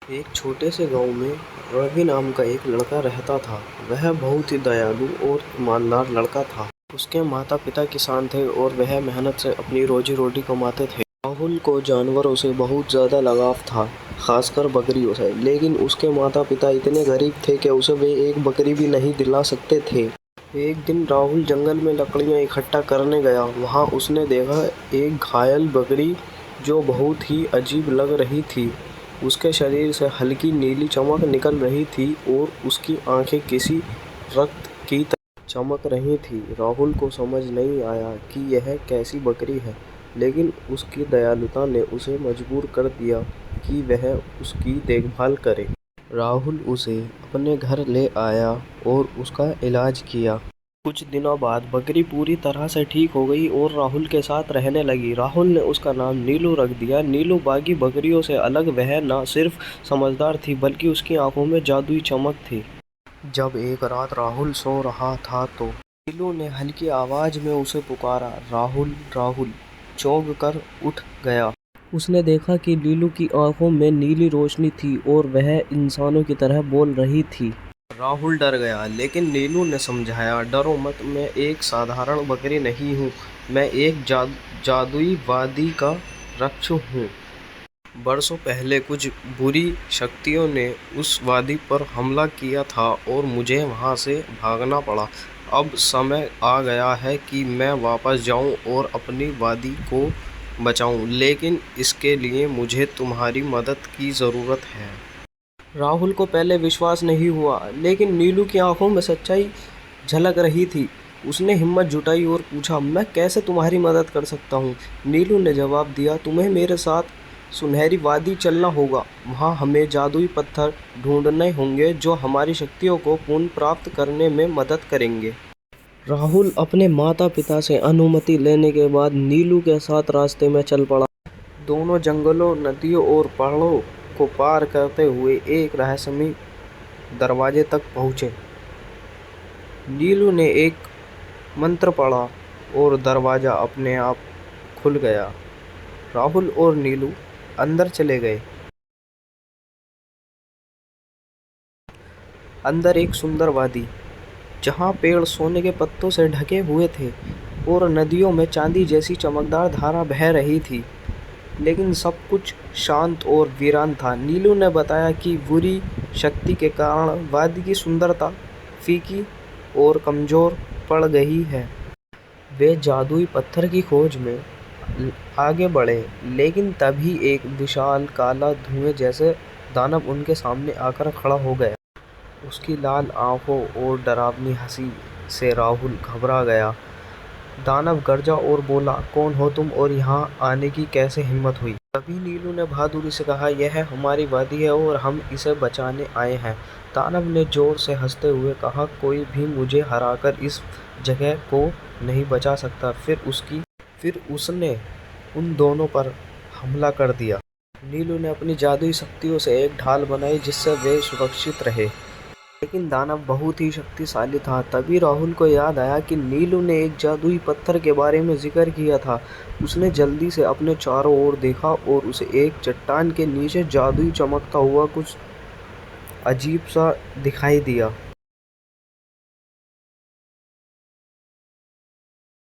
एक छोटे से गांव में रवि नाम का एक लड़का रहता था। वह बहुत ही दयालु और ईमानदार लड़का था। उसके माता पिता किसान थे और वह मेहनत से अपनी रोजी रोटी कमाते थे। राहुल को जानवरों से बहुत ज़्यादा लगाव था, खासकर बकरियों से। लेकिन उसके माता पिता इतने गरीब थे कि उसे वे एक बकरी भी नहीं दिला सकते थे। एक दिन राहुल जंगल में लकड़ियाँ इकट्ठा करने गया। वहाँ उसने देखा एक घायल बकरी जो बहुत ही अजीब लग रही थी। उसके शरीर से हल्की नीली चमक निकल रही थी और उसकी आंखें किसी रक्त की तरह चमक रही थी। राहुल को समझ नहीं आया कि यह कैसी बकरी है, लेकिन उसकी दयालुता ने उसे मजबूर कर दिया कि वह उसकी देखभाल करे। राहुल उसे अपने घर ले आया और उसका इलाज किया। कुछ दिनों बाद बकरी पूरी तरह से ठीक हो गई और राहुल के साथ रहने लगी। राहुल ने उसका नाम नीलू रख दिया। नीलू बाकी बकरियों से अलग, वह न सिर्फ समझदार थी बल्कि उसकी आंखों में जादुई चमक थी। जब एक रात राहुल सो रहा था तो नीलू ने हल्की आवाज में उसे पुकारा, राहुल राहुल। चौंक कर उठ गया। उसने देखा कि नीलू की आंखों में नीली रोशनी थी और वह इंसानों की तरह बोल रही थी। राहुल डर गया, लेकिन नीलू ने समझाया, डरो मत, मैं एक साधारण बकरी नहीं हूँ, मैं एक जादुई वादी का रक्षक हूँ। बरसों पहले कुछ बुरी शक्तियों ने उस वादी पर हमला किया था और मुझे वहाँ से भागना पड़ा। अब समय आ गया है कि मैं वापस जाऊँ और अपनी वादी को बचाऊँ, लेकिन इसके लिए मुझे तुम्हारी मदद की ज़रूरत है। राहुल को पहले विश्वास नहीं हुआ, लेकिन नीलू की आंखों में सच्चाई झलक रही थी। उसने हिम्मत जुटाई और पूछा, मैं कैसे तुम्हारी मदद कर सकता हूँ? नीलू ने जवाब दिया, तुम्हें मेरे साथ सुनहरी वादी चलना होगा। वहाँ हमें जादुई पत्थर ढूंढने होंगे जो हमारी शक्तियों को पुनः प्राप्त करने में मदद करेंगे। राहुल अपने माता पिता से अनुमति लेने के बाद नीलू के साथ रास्ते में चल पड़ा। दोनों जंगलों, नदियों और पहाड़ों को पार करते हुए एक रहस्यमयी दरवाजे तक पहुँचे। नीलू ने एक मंत्र पढ़ा और दरवाज़ा अपने आप खुल गया। राहुल और नीलू अंदर चले गए। अंदर एक सुंदर वादी, जहाँ पेड़ सोने के पत्तों से ढके हुए थे और नदियों में चांदी जैसी चमकदार धारा बह रही थी। लेकिन सब कुछ शांत और वीरान था। नीलू ने बताया कि बुरी शक्ति के कारण वादी की सुंदरता फीकी और कमज़ोर पड़ गई है। वे जादुई पत्थर की खोज में आगे बढ़े, लेकिन तभी एक विशाल काला धुएं जैसे दानव उनके सामने आकर खड़ा हो गया। उसकी लाल आंखों और डरावनी हंसी से राहुल घबरा गया। दानव गरजा और बोला, कौन हो तुम और यहाँ आने की कैसे हिम्मत हुई? तभी नीलू ने बहादुरी से कहा, यह हमारी वादी है और हम इसे बचाने आए हैं। दानव ने जोर से हंसते हुए कहा, कोई भी मुझे हराकर इस जगह को नहीं बचा सकता। फिर उसने उन दोनों पर हमला कर दिया। नीलू ने अपनी जादुई शक्तियों से एक ढाल बनाई जिससे वे सुरक्षित रहे। लेकिन दानव बहुत ही शक्तिशाली था। तभी राहुल को याद आया कि नीलू ने एक जादुई पत्थर के बारे में जिक्र किया था। उसने जल्दी से अपने चारों ओर देखा और उसे एक चट्टान के नीचे जादुई चमकता हुआ कुछ अजीब सा दिखाई दिया।